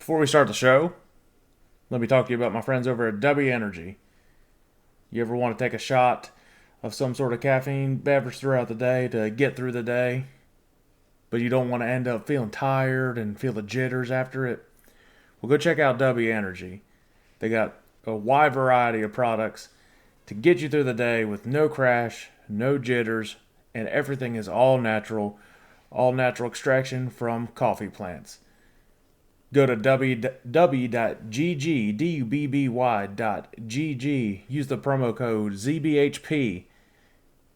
Before we start the show, let me talk to you about my friends over at W Energy. You ever want to take a shot of some sort of caffeine beverage throughout the day to get through the day, but you don't want to end up feeling tired and feel the jitters after it? Well, go check out W Energy. They got a wide variety of products to get you through the day with no crash, no jitters, and everything is all natural extraction from coffee plants. Go to www.ggdubby.gg. Use the promo code ZBHP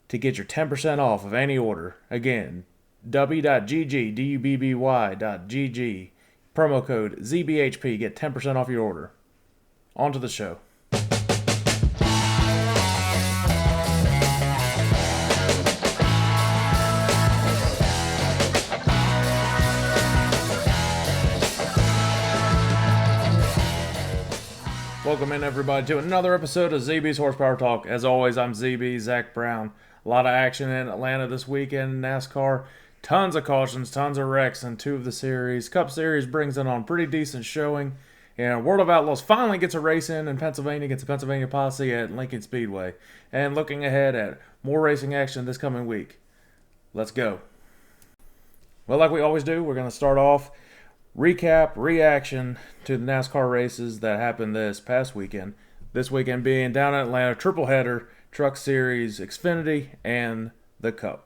to get your 10% off of any order. Again, w.ggdubby.gg. Promo code ZBHP. Get 10% off your order. On to the show. Welcome in, everybody, to another episode of ZB's Horsepower Talk. As always, I'm ZB, Zack Brown. A lot of action in Atlanta this weekend in NASCAR. Tons of cautions, tons of wrecks in two of the series. Cup Series brings in on pretty decent showing. And World of Outlaws finally gets a race in Pennsylvania against the PA Posse at Lincoln Speedway. And looking ahead at more racing action this coming week. Let's go. Well, like we always do, we're going to start off recap, reaction to the NASCAR races that happened this past weekend. This weekend being down in Atlanta, triple header, Truck Series, Xfinity, and the Cup.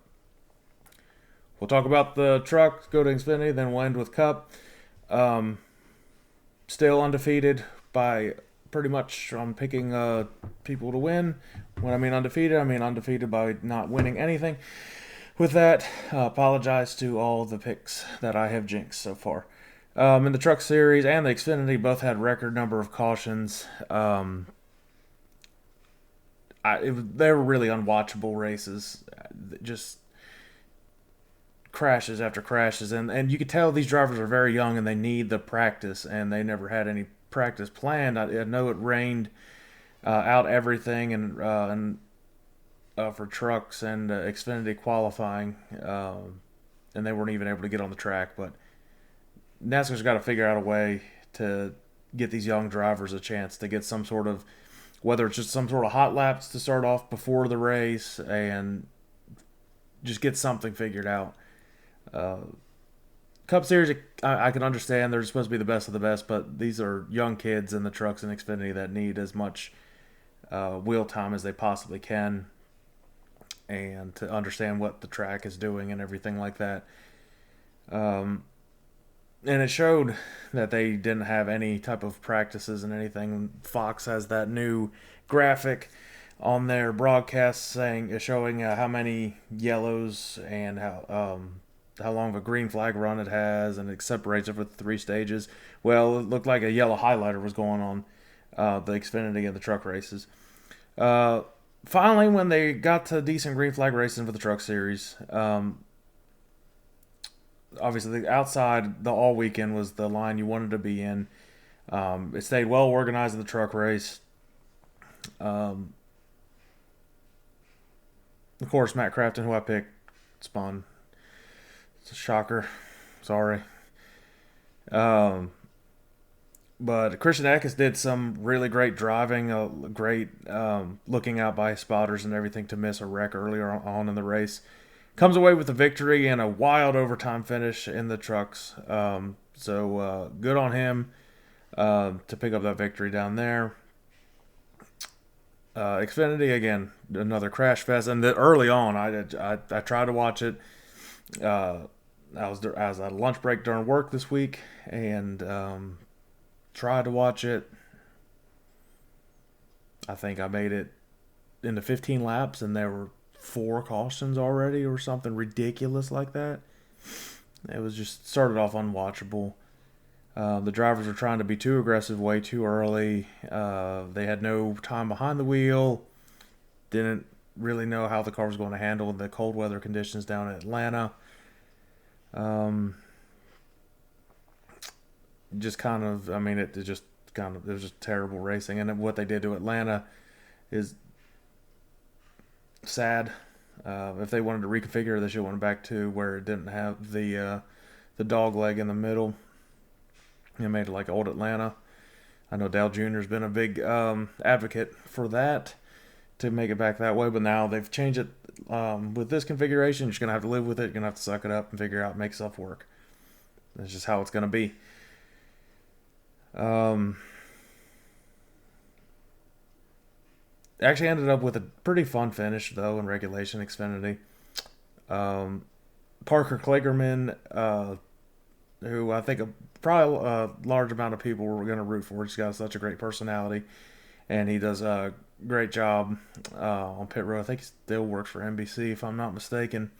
We'll talk about the truck, go to Xfinity, then we'll end with Cup. Still undefeated by pretty much on picking people to win. When I mean undefeated by not winning anything. With that, apologize to all the picks that I have jinxed so far. In the Truck Series and the Xfinity, both had record number of cautions. They were really unwatchable races. Just crashes after crashes. And you could tell these drivers are very young and they need the practice, and they never had any practice planned. I know it rained out everything and for trucks and Xfinity qualifying, and they weren't even able to get on the track, but NASCAR's got to figure out a way to get these young drivers a chance to get some sort of, whether it's just some sort of hot laps to start off before the race and just get something figured out. Cup Series, I can understand they're supposed to be the best of the best, but these are young kids in the trucks and Xfinity that need as much wheel time as they possibly can, and to understand what the track is doing and everything like that. And it showed that they didn't have any type of practices and anything. Fox has that new graphic on their broadcast showing how many yellows and how long of a green flag run it has, and it separates it for 3 stages. Well, it looked like a yellow highlighter was going on the Xfinity and the truck races. Finally, when they got to decent green flag racing for the Truck Series, obviously outside the all weekend was the line you wanted to be in. It stayed well organized in the truck race. Of course, Matt Crafton, who I picked, spun. It's a shocker. Sorry. But Christian Eckes did some really great driving, great looking out by spotters and everything to miss a wreck earlier on in the race. Comes away with a victory and a wild overtime finish in the trucks. So good on him to pick up that victory down there. Xfinity, again, another crash fest. And early on, I tried to watch it. I was at a lunch break during work this week and tried to watch it. I think I made it into 15 laps, and there were 4 cautions already or something ridiculous like that. It was just started off unwatchable. The drivers were trying to be too aggressive way too early. They had no time behind the wheel. Didn't really know how the car was going to handle the cold weather conditions down in Atlanta. It was just terrible racing. And what they did to Atlanta is sad. If they wanted to reconfigure, they should have went back to where it didn't have the dog leg in the middle. He made it like old Atlanta. I know Dale Jr.'s been a big advocate for that, to make it back that way, but now they've changed it with this configuration. You're just going to have to live with it. You're going to have to suck it up and figure out, make stuff work. That's just how it's going to be. Actually ended up with a pretty fun finish, though, in regulation Xfinity. Parker Kligerman, who I think probably a large amount of people were going to root for. He's got such a great personality, and he does a great job on pit road. I think he still works for NBC, if I'm not mistaken.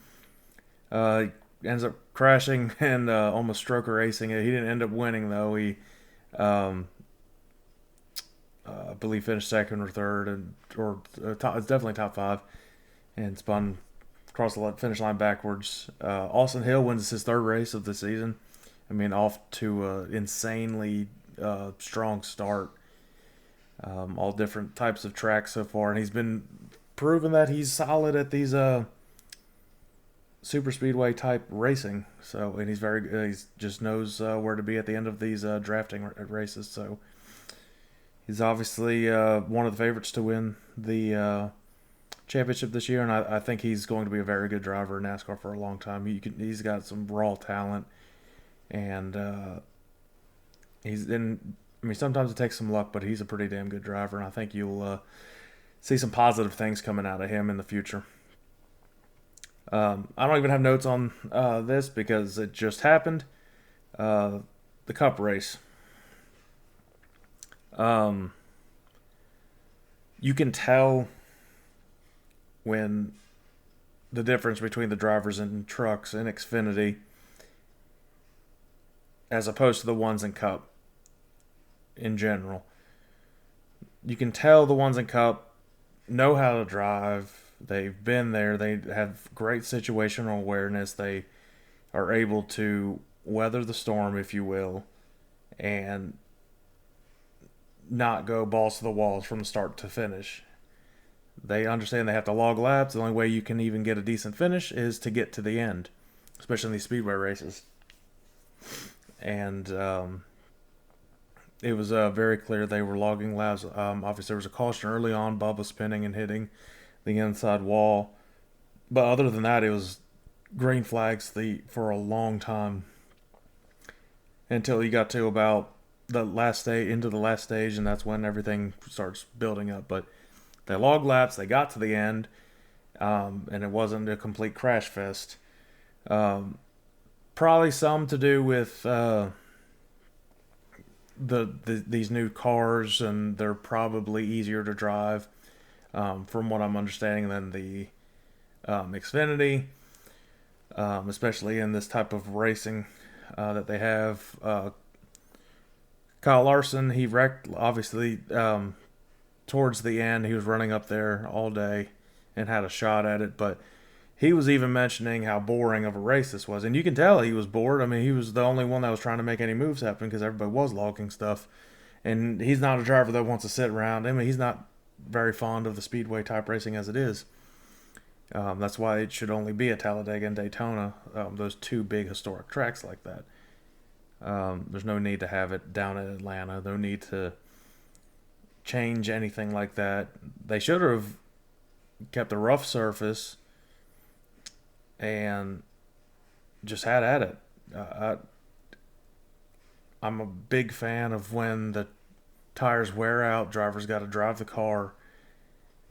Ends up crashing and almost stroker racing it. He didn't end up winning, though. He, I believe, finished second or third, it's definitely top five, and spun across the finish line backwards. Austin Hill wins his third race of the season. I mean, off to an insanely strong start. All different types of tracks so far, and he's been proven that he's solid at these super speedway type racing. So, and he just knows where to be at the end of these drafting races. So, he's obviously one of the favorites to win the championship this year, and I think he's going to be a very good driver in NASCAR for a long time. He's got some raw talent, and sometimes it takes some luck, but he's a pretty damn good driver, and I think you'll see some positive things coming out of him in the future. I don't even have notes on this because it just happened. The Cup race. You can tell when the difference between the drivers in trucks in Xfinity as opposed to the ones in Cup in general. You can tell the ones in Cup know how to drive. They've been there. They have great situational awareness. They are able to weather the storm, if you will, and not go balls to the walls from start to finish. They understand they have to log laps. The only way you can even get a decent finish is to get to the end, especially in these speedway races. And it was very clear they were logging laps. Obviously, there was a caution early on, Bubba spinning and hitting the inside wall. But other than that, it was green flags for a long time until you got to about the last stage, into the last stage, and that's when everything starts building up. But they logged laps, they got to the end, and it wasn't a complete crash fest. Probably some to do with these new cars, and they're probably easier to drive, from what I'm understanding, than the Xfinity, especially in this type of racing that they have. Kyle Larson, he wrecked, obviously, towards the end. He was running up there all day and had a shot at it, but he was even mentioning how boring of a race this was. And you can tell he was bored. I mean, he was the only one that was trying to make any moves happen because everybody was logging stuff. And he's not a driver that wants to sit around. I mean, he's not very fond of the speedway type racing as it is. That's why it should only be at Talladega and Daytona, those two big historic tracks like that. There's no need to have it down at Atlanta. No need to change anything like that. They should have kept the rough surface and just had at it. I'm a big fan of when the tires wear out, drivers got to drive the car,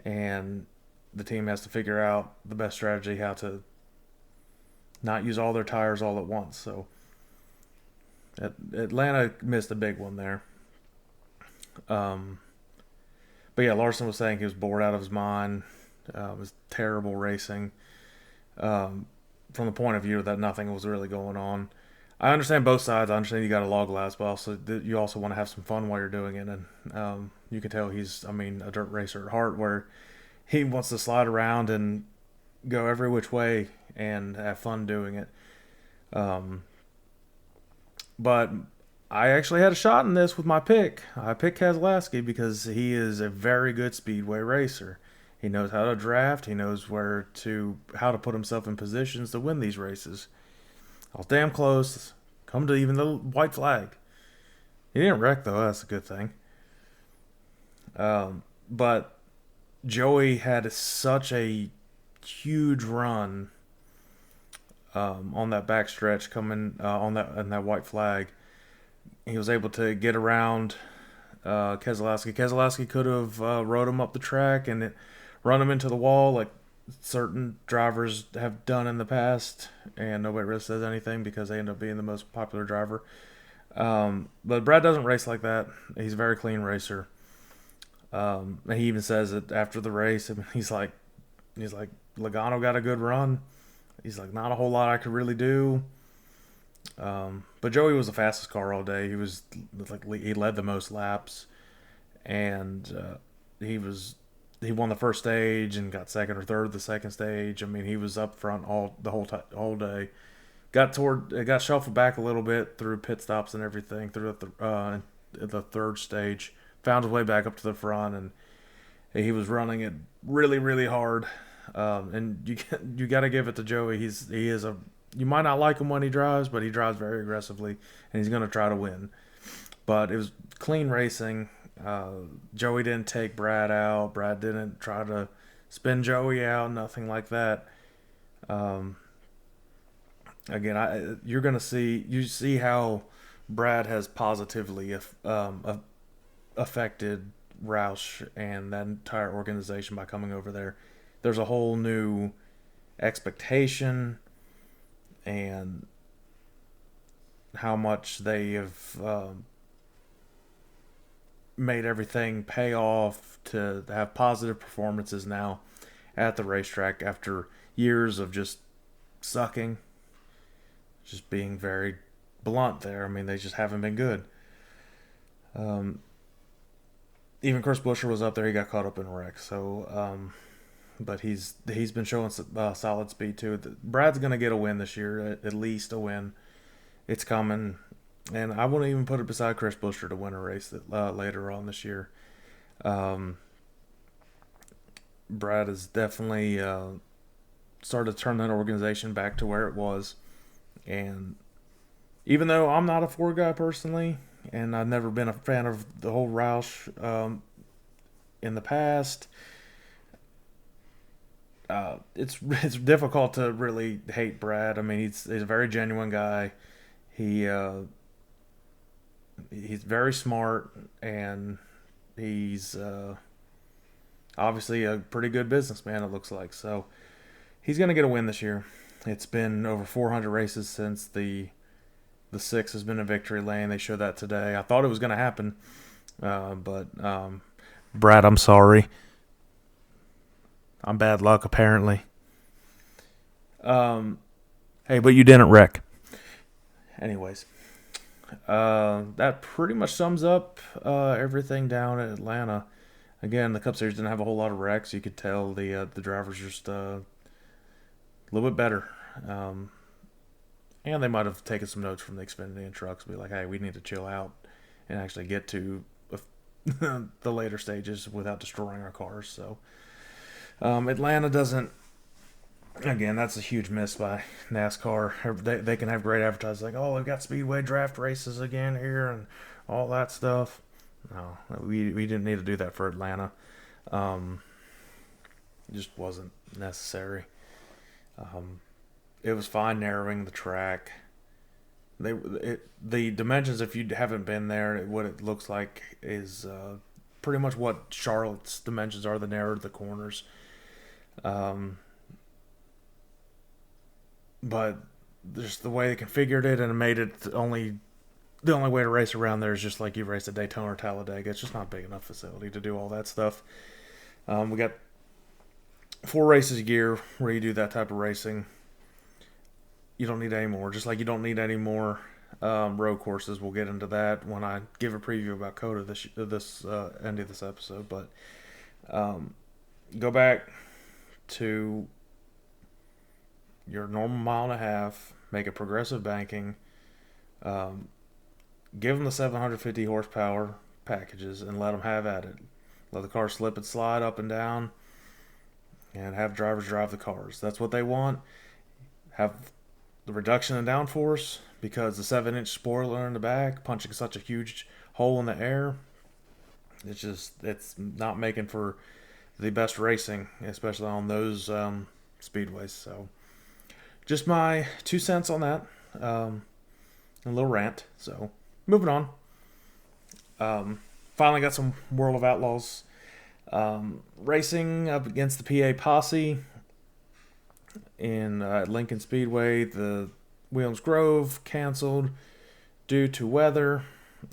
and the team has to figure out the best strategy how to not use all their tires all at once. So Atlanta missed a big one there. But yeah, Larson was saying he was bored out of his mind. It was terrible racing. From the point of view that nothing was really going on. I understand both sides. I understand you got to log laps, but also you also want to have some fun while you're doing it. And you can tell he's, a dirt racer at heart, where he wants to slide around and go every which way and have fun doing it. But I actually had a shot in this with my pick. I picked Keselowski because he is a very good speedway racer. He knows how to draft. He knows how to put himself in positions to win these races. I was damn close. Come to even the white flag. He didn't wreck though. That's a good thing. But Joey had such a huge run on that backstretch coming on that white flag. He was able to get around Keselowski. Keselowski could have rode him up the track and run him into the wall like certain drivers have done in the past, and nobody really says anything because they end up being the most popular driver. But Brad doesn't race like that. He's a very clean racer. And he even says it after the race. I mean, he's like, Logano got a good run. He's like, not a whole lot I could really do. But Joey was the fastest car all day. He was like, he led the most laps, and he won the first stage and got second or third the second stage. I mean, he was up front the whole day. It got shuffled back a little bit through pit stops and everything through the third stage. Found his way back up to the front, and he was running it really, really hard. And you got to give it to Joey. You might not like him when he drives, but he drives very aggressively, and he's going to try to win. But it was clean racing. Joey didn't take Brad out. Brad didn't try to spin Joey out. Nothing like that. Again, you're going to see how Brad has positively affected Roush and that entire organization by coming over there. There's a whole new expectation and how much they have made everything pay off to have positive performances now at the racetrack after years of just sucking. Just being very blunt there. I mean, they just haven't been good. Even Chris Buescher was up there. He got caught up in a wreck. So, but he's been showing solid speed too. Brad's gonna get a win this year, at least a win. It's coming, and I wouldn't even put it beside Chris Buescher to win a race later on this year. Brad has definitely started to turn that organization back to where it was, and even though I'm not a Ford guy personally, and I've never been a fan of the whole Roush in the past, it's difficult to really hate Brad. I mean, he's a very genuine guy. He's very smart, and he's obviously a pretty good businessman, it looks like. So he's going to get a win this year. It's been over 400 races since the 6 has been a victory lane. They showed that today. I thought it was going to happen, but Brad, I'm sorry. I'm bad luck, apparently. Hey, but you didn't wreck. Anyways, that pretty much sums up everything down at Atlanta. Again, the Cup Series didn't have a whole lot of wrecks. You could tell the drivers just a little bit better. And they might have taken some notes from the Xfinity and trucks, be like, hey, we need to chill out and actually get to the later stages without destroying our cars. So Atlanta doesn't. Again, that's a huge miss by NASCAR. They can have great advertising like, oh, we've got Speedway draft races again here and all that stuff. No, we didn't need to do that for Atlanta. It just wasn't necessary. It was fine narrowing the track. The dimensions, if you haven't been there, what it looks like is pretty much what Charlotte's dimensions are. The narrower the corners. But just the way they configured it and made it the only way to race around there is just like you race at Daytona or Talladega. It's just not a big enough facility to do all that stuff. We got 4 races a year where you do that type of racing. You don't need any more. Just like you don't need any more road courses. We'll get into that when I give a preview about COTA this end of this episode. But go back to your normal mile and a half. Make a progressive banking. Give them the 750 horsepower packages and let them have at it. Let the car slip and slide up and down, and have drivers drive the cars. That's what they want. Have the reduction in downforce because the 7-inch spoiler in the back punching such a huge hole in the air. It's not making for the best racing, especially on those speedways. So, just my 2 cents on that. A little rant. So, moving on. Finally got some World of Outlaws racing up against the PA Posse in Lincoln Speedway. The Williams Grove canceled due to weather.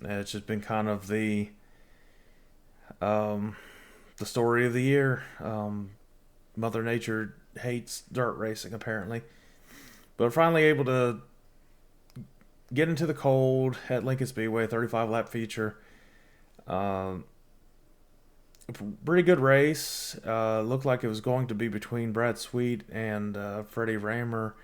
It's just been kind of the story of the year. Mother Nature hates dirt racing, apparently. But we're finally able to get into the cold at Lincoln Speedway, 35 lap feature. Pretty good race. Looked like it was going to be between Brad Sweet and Freddie Raymer.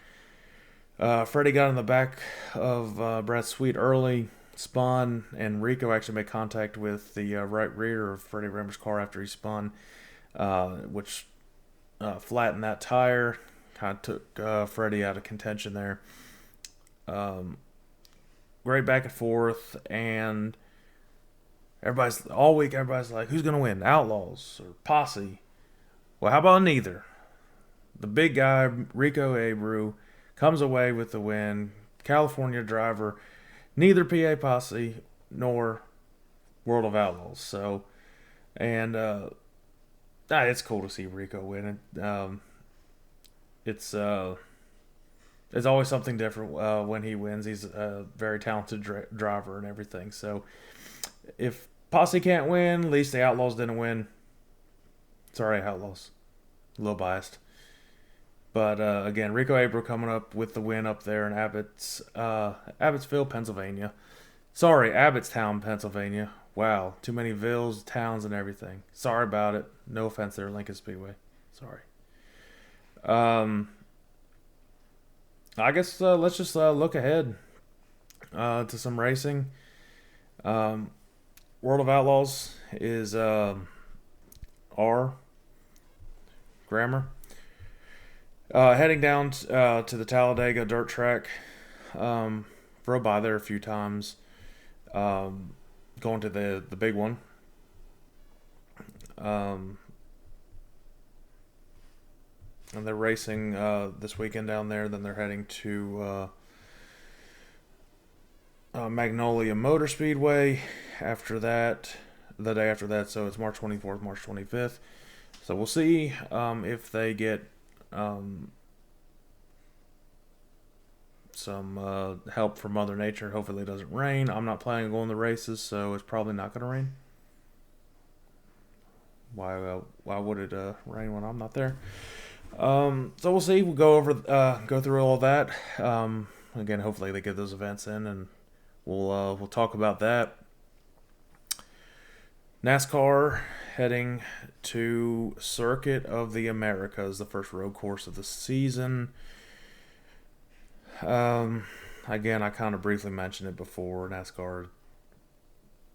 Freddie got in the back of Brad Sweet early, spun, and Rico actually made contact with the right rear of Freddie Raymer's car after he spun, which flattened that tire. Kind of took Freddie out of contention there. Great back and forth, and all week everybody's like, who's gonna win, Outlaws or Posse? Well, how about neither? The big guy, Rico Abreu, comes away with the win. California driver, neither PA Posse nor World of Outlaws. So, and it's cool to see Rico win. It's always something different when he wins. He's a very talented driver and everything. So, if Posse can't win, at least the Outlaws didn't win. Sorry, Outlaws. A little biased. But again, Rico Abreu coming up with the win up there in Abbotsville, Pennsylvania. Sorry, Abbottstown, Pennsylvania. Wow, too many vills, towns, and everything. Sorry about it. No offense there, Lincoln Speedway. Sorry. I guess let's just look ahead to some racing. World of Outlaws is R. Grammar. Heading down to the Talladega dirt track. Rode by there a few times. Going to the big one. And they're racing this weekend down there. Then they're heading to Magnolia Motor Speedway after that, the day after that. So it's March 24th, March 25th. So we'll see if they get some help from Mother Nature. Hopefully it doesn't rain. I'm not planning on going to the races, so it's probably not going to rain. Why would it rain when I'm not there? So we'll see. We'll go through all that. Again, hopefully they get those events in, and we'll talk about that. NASCAR heading to Circuit of the Americas, the first road course of the season. Again, I kind of briefly mentioned it before. NASCAR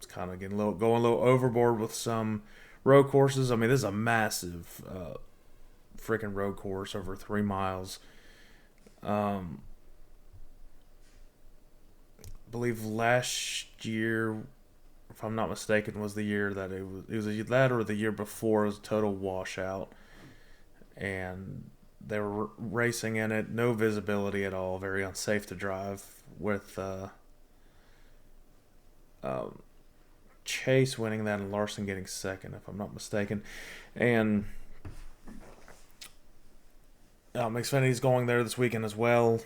is kind of going a little overboard with some road courses. I mean, this is a massive freaking road course, over 3 miles. I believe last year, if I'm not mistaken, was the year that it was that or the year before, it was a total washout, and they were racing in it, no visibility at all, very unsafe to drive, with Chase winning that and Larson getting second, if I'm not mistaken. And Xfinity's going there this weekend as well.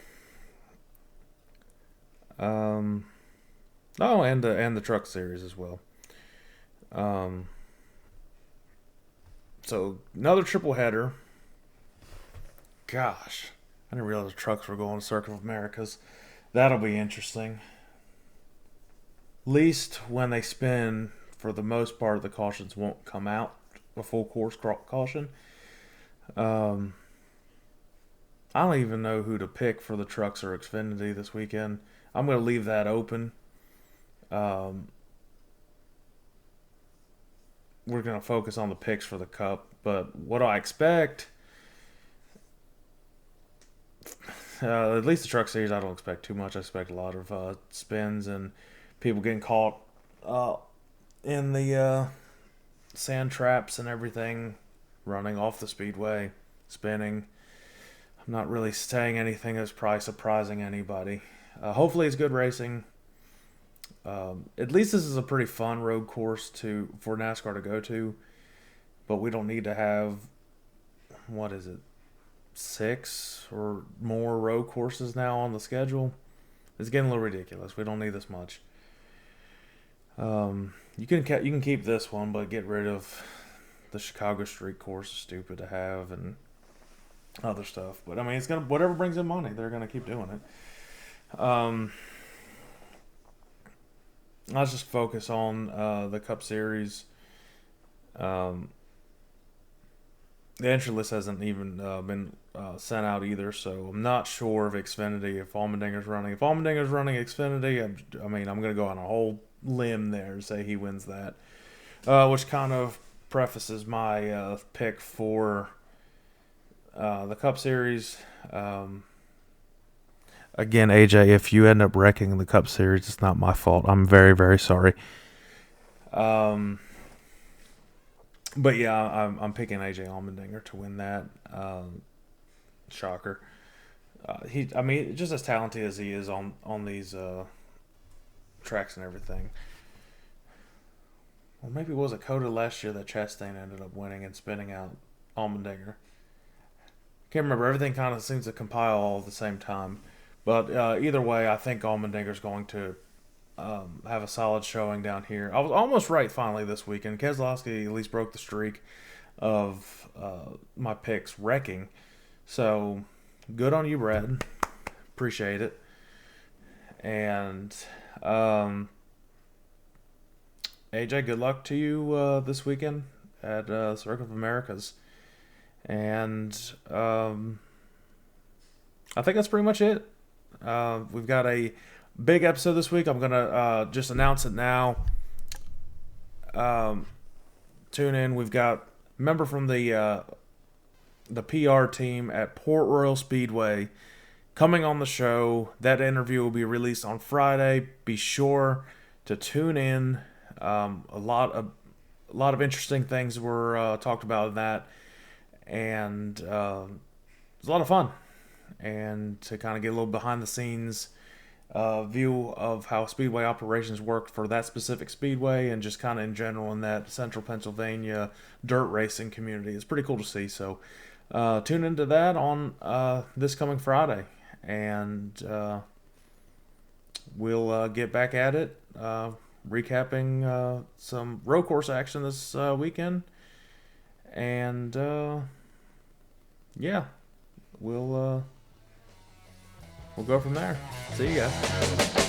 And the Truck Series as well. So another triple header. Gosh, I didn't realize the trucks were going to Circuit of Americas. That'll be interesting. At least when they spin, for the most part, the cautions won't come out, a full course caution. I don't even know who to pick for the trucks or Xfinity this weekend. I'm going to leave that open. We're going to focus on the picks for the Cup. But what do I expect? At least the Truck Series, I don't expect too much. I expect a lot of spins and people getting caught in the sand traps and everything, running off the speedway, spinning. I'm not really saying anything that's probably surprising anybody. Hopefully it's good racing. At least this is a pretty fun road course for NASCAR to go to, but we don't need to have, what is it, 6 or more road courses now on the schedule. It's getting a little ridiculous. We don't need this much. You can keep this one, but get rid of the Chicago Street course. Is stupid to have, and other stuff. But I mean, it's gonna, whatever brings in money, they're gonna keep doing it. Let's just focus on the Cup Series. The entry list hasn't even been sent out either, so I'm not sure if Xfinity, if Allmendinger's running. If Allmendinger's running Xfinity, I'm going to go on a whole limb there and say he wins that, which kind of prefaces my pick for the Cup Series. Again, AJ, if you end up wrecking the Cup Series, it's not my fault. I'm very, very sorry. But yeah, I'm picking AJ Allmendinger to win that. Shocker. Just as talented as he is on these tracks and everything. Well, maybe it was a COTA last year that Chastain ended up winning and spinning out Allmendinger. Can't remember. Everything kind of seems to compile all at the same time. But either way, I think Allmendinger's going to have a solid showing down here. I was almost right finally this weekend. Keselowski at least broke the streak of my picks wrecking. So, good on you, Brad. Appreciate it. And AJ, good luck to you this weekend at Circuit of Americas. And I think that's pretty much it. We've got a big episode this week. I'm going to just announce it now. Tune in. We've got a member from the PR team at Port Royal Speedway coming on the show. That interview will be released on Friday. Be sure to tune in. A lot of interesting things were talked about in that. And it was a lot of fun. And to kind of get a little behind the scenes view of how speedway operations worked for that specific speedway, and just kind of in general in that central Pennsylvania dirt racing community. It's pretty cool to see. So tune into that on this coming Friday, and we'll get back at it, recapping some road course action this weekend. And yeah, we'll go from there. See you guys.